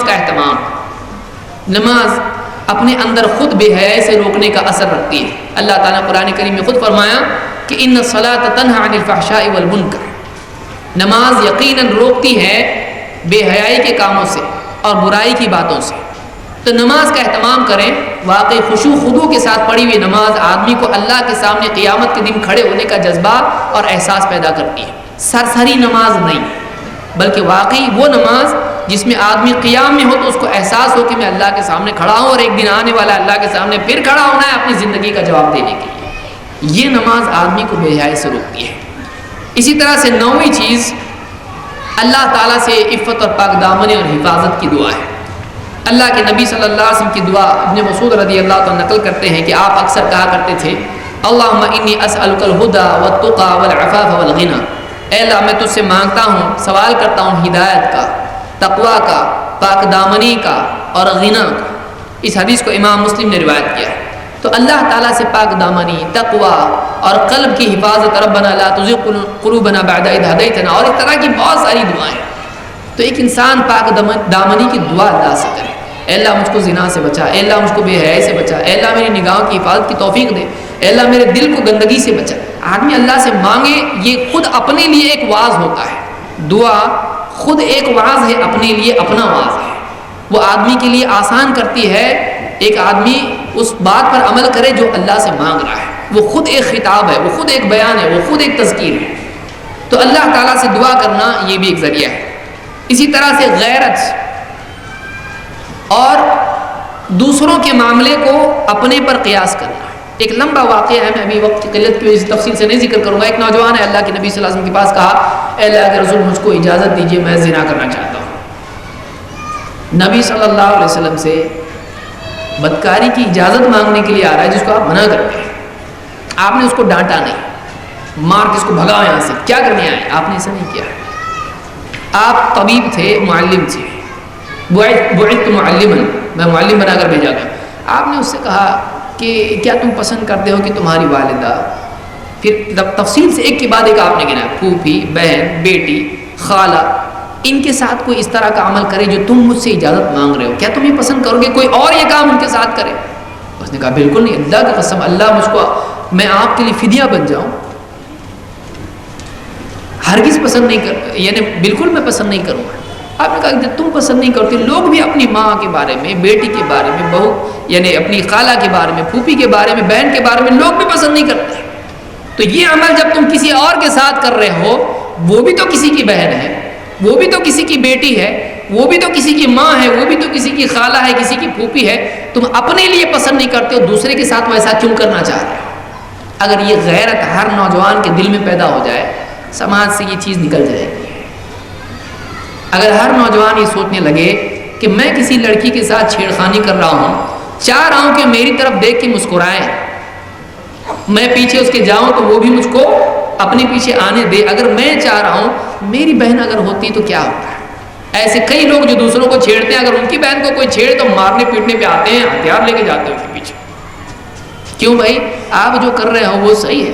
کا اہتمام. نماز اپنے اندر خود بے حیائی سے روکنے کا اثر رکھتی ہے. اللہ تعالیٰ نے قرآن کریم میں خود فرمایا کہ ان الصلاۃ تنہی عن الفحشاء والمنکر. نماز یقیناً روکتی ہے بے حیائی کے کاموں سے اور برائی کی باتوں سے. تو نماز کا اہتمام کریں. واقعی خشوع خضوع کے ساتھ پڑھی ہوئی نماز آدمی کو اللہ کے سامنے قیامت کے دن کھڑے ہونے کا جذبہ اور احساس پیدا کرتی ہے. سرسری نماز نہیں، بلکہ واقعی وہ نماز جس میں آدمی قیام میں ہو تو اس کو احساس ہو کہ میں اللہ کے سامنے کھڑا ہوں اور ایک دن آنے والا اللہ کے سامنے پھر کھڑا ہونا ہے اپنی زندگی کا جواب دینے کے لیے. یہ نماز آدمی کو بے حیائی سے روکتی ہے. اسی طرح سے 9ویں چیز اللہ تعالیٰ سے عفت اور پاک دامنی اور حفاظت کی دعا ہے. اللہ کے نبی صلی اللہ علیہ وسلم کی دعا ابن مسعود رضی اللہ عنہ نقل کرتے ہیں کہ آپ اکثر کہا کرتے تھے اللہم انی اسألک الہدی والتقی والعفاف والغنی. اے اللہ میں تجھ سے مانگتا ہوں، سوال کرتا ہوں ہدایت کا، تقوی کا، پاک دامنی کا اور غنی کا. اس حدیث کو امام مسلم نے روایت کیا ہے. تو اللہ تعالیٰ سے پاک دامنی، تقوی اور قلب کی حفاظت، ربنا لا تزغ قلوبنا بعد اذ ہدیتنا، اور اس طرح کی بہت ساری دعائیں. تو ایک انسان پاک دامنی کی دعا اللہ سے کرے. اے اللہ مجھ کو زنا سے بچا، اے اللہ مجھ کو بے حیائی سے بچا، اے اللہ میری نگاہوں کی حفاظت کی توفیق دے، اے اللہ میرے دل کو گندگی سے بچا. آدمی اللہ سے مانگے، یہ خود اپنے لیے ایک واعظ ہوتا ہے. دعا خود ایک واعظ ہے، اپنے لیے اپنا واعظ ہے. وہ آدمی کے لیے آسان کرتی ہے ایک آدمی اس بات پر عمل کرے جو اللہ سے مانگ رہا ہے. وہ خود ایک خطاب ہے، وہ خود ایک بیان ہے، وہ خود ایک تذکیر ہے. تو اللہ تعالیٰ سے دعا کرنا یہ بھی ایک ذریعہ ہے. اسی طرح سے غیرت اور دوسروں کے معاملے کو اپنے پر قیاس کرنا. ایک لمبا واقعہ ہے، میں ابھی وقت کی قلت کی وجہ سے تفصیل سے نہیں ذکر کروں گا. ایک نوجوان ہے اللہ کے نبی صلی اللہ علیہ وسلم کے پاس، کہا اے اللہ کے رسول مجھ کو اجازت دیجیے، میں زنا کرنا چاہتا ہوں. نبی صلی اللہ علیہ وسلم سے بدکاری کی اجازت مانگنے کے لیے آ رہا ہے جس کو آپ منع کرتے ہیں. آپ نے اس کو ڈانٹا نہیں، مار کے اس کو بھگاؤ یہاں سے، کیا کرنے آئے؟ آپ نے ایسا نہیں کیا. آپ طبیب تھے، معلم تھے، بعثت معلما، میں معلم بنا کر بھیجا گیا. آپ نے اس سے کہا کہ کیا تم پسند کرتے ہو کہ تمہاری والدہ، پھر تفصیل سے ایک کے بعد ایک آپ نے گنا، پھوپھی، بہن، بیٹی، خالہ، ان کے ساتھ کوئی اس طرح کا عمل کرے جو تم مجھ سے اجازت مانگ رہے ہو، کیا تم یہ پسند کرو گے کوئی اور یہ کام ان کے ساتھ کرے؟ اس نے کہا بالکل نہیں، اللہ کی قسم، اللہ مجھ کو، میں آپ کے لیے فدیہ بن جاؤں، ہرگز پسند نہیں کر، یعنی بالکل میں پسند نہیں کروں گا. آپ نے کہا کہ تم پسند نہیں کرتے، لوگ بھی اپنی ماں کے بارے میں، بیٹی کے بارے میں، بہو یعنی اپنی خالہ کے بارے میں، پھوپھی کے بارے میں، بہن کے بارے میں لوگ بھی پسند نہیں کرتے. تو یہ عمل جب تم کسی اور کے ساتھ کر رہے ہو، وہ بھی تو کسی کی بہن ہے، وہ بھی تو کسی کی بیٹی ہے، وہ بھی تو کسی کی ماں ہے، وہ بھی تو کسی کی خالہ ہے، کسی کی پھوپھی ہے. تم اپنے لیے پسند نہیں کرتے ہو، دوسرے کے ساتھ ویسا کیوں کرنا چاہ رہے ہو؟ اگر یہ غیرت ہر نوجوان کے دل میں پیدا ہو جائے، سماج سے یہ چیز نکل جائے گی. اگر ہر نوجوان یہ سوچنے لگے کہ میں کسی لڑکی کے ساتھ چھیڑخانی کر رہا ہوں، چاہ رہا ہوں کہ میری طرف دیکھ کے مسکرائیں، میں پیچھے اس کے جاؤں تو وہ بھی مجھ کو اپنے پیچھے آنے دے، اگر میں چاہ رہا ہوں میری بہن اگر ہوتی تو کیا ہوتا ہے. ایسے کئی لوگ جو دوسروں کو چھیڑتے ہیں، اگر ان کی بہن کو کوئی چھیڑے تو مارنے پیٹنے پہ آتے ہیں، ہتھیار لے کے جاتے ہیں اس کے پیچھے. کیوں بھائی؟ آپ جو کر رہے ہو وہ صحیح ہے.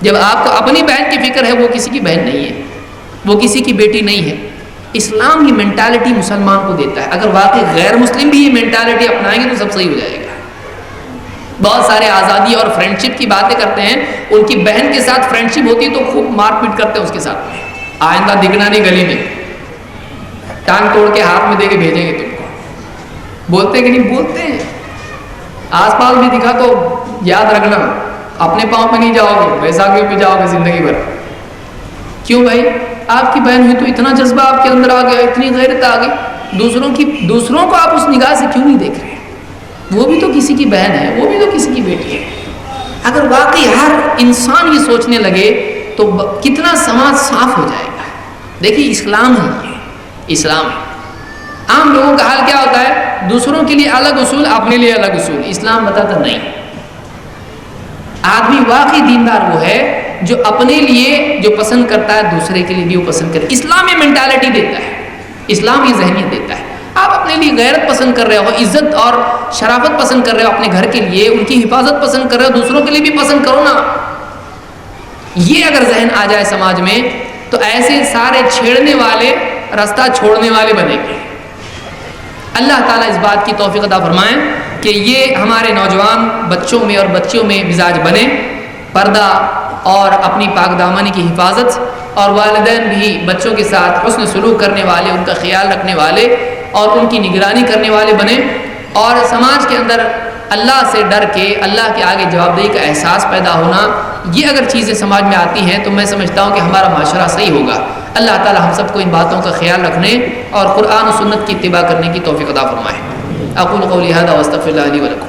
جب آپ کو اپنی بہن کی فکر ہے، وہ کسی کی بہن نہیں ہے، وہ کسی کی بیٹی نہیں ہے. اسلام یہ مینٹالٹی مسلمان کو دیتا ہے. اگر واقعی غیر مسلم بھی یہ مینٹالٹی اپنائیں گے تو سب صحیح ہو جائے گا. بہت سارے آزادی اور فرینڈشپ کی باتیں کرتے ہیں، ان کی بہن کے ساتھ فرینڈشپ ہوتی ہے تو خوب مار پیٹ کرتے ہیں اس کے ساتھ، آئندہ دکھنا نہیں گلی میں، ٹانگ توڑ کے ہاتھ میں دے کے بھیجیں گے تم کو. بولتے کہ نہیں بولتے ہیں، آس پاس بھی دکھا تو یاد رکھنا، اپنے پاؤں پہ نہیں جاؤ گے، بیساکھیوں پہ جاؤ گے زندگی بھر. کیوں بھائی؟ آپ کی بہن ہوئی تو اتنا جذبہ آپ کے اندر آ گیا، اتنی غیرت آ گئی، دوسروں کو آپ اس نگاہ سے کیوں نہیں دیکھ رہے؟ وہ بھی تو کسی کی بہن ہے، وہ بھی تو کسی کی بیٹی ہے. اگر واقعی ہر انسان یہ سوچنے لگے تو کتنا سماج صاف ہو جائے گا. دیکھیے اسلام ہے، یہ اسلام ہے. عام لوگوں کا حال کیا ہوتا ہے؟ دوسروں کے لیے الگ اصول، اپنے لیے الگ اصول. اسلام بتاتا نہیں. آدمی واقعی دیندار وہ ہے جو اپنے لیے جو پسند کرتا ہے دوسرے کے لیے بھی وہ پسند کرے. اسلام یہ مینٹالٹی دیتا ہے، اسلام یہ ذہنیت دیتا ہے. آپ اپنے لیے غیرت پسند کر رہے ہو، عزت اور شرافت پسند کر رہے ہو اپنے گھر کے لیے، ان کی حفاظت پسند کر رہے ہو، دوسروں کے لیے بھی پسند کرو نا. یہ اگر ذہن آ جائے سماج میں تو ایسے سارے چھیڑنے والے راستہ چھوڑنے والے بنے گے. اللہ تعالیٰ اس بات کی توفیق عطا فرمائیں کہ یہ ہمارے نوجوان بچوں میں اور بچیوں میں مزاج بنے، پردہ اور اپنی پاک دامنی کی حفاظت، اور والدین بھی بچوں کے ساتھ حسن سلوک کرنے والے، ان کا خیال رکھنے والے اور ان کی نگرانی کرنے والے بنیں، اور سماج کے اندر اللہ سے ڈر کے اللہ کے آگے جواب دہی کا احساس پیدا ہونا، یہ اگر چیزیں سماج میں آتی ہیں تو میں سمجھتا ہوں کہ ہمارا معاشرہ صحیح ہوگا۔ اللہ تعالی ہم سب کو ان باتوں کا خیال رکھنے اور قرآن و سنت کی اتباع کرنے کی توفیق عطا فرمائے۔ اقول قولی ھذا واستغفر اللہ لی ولکم۔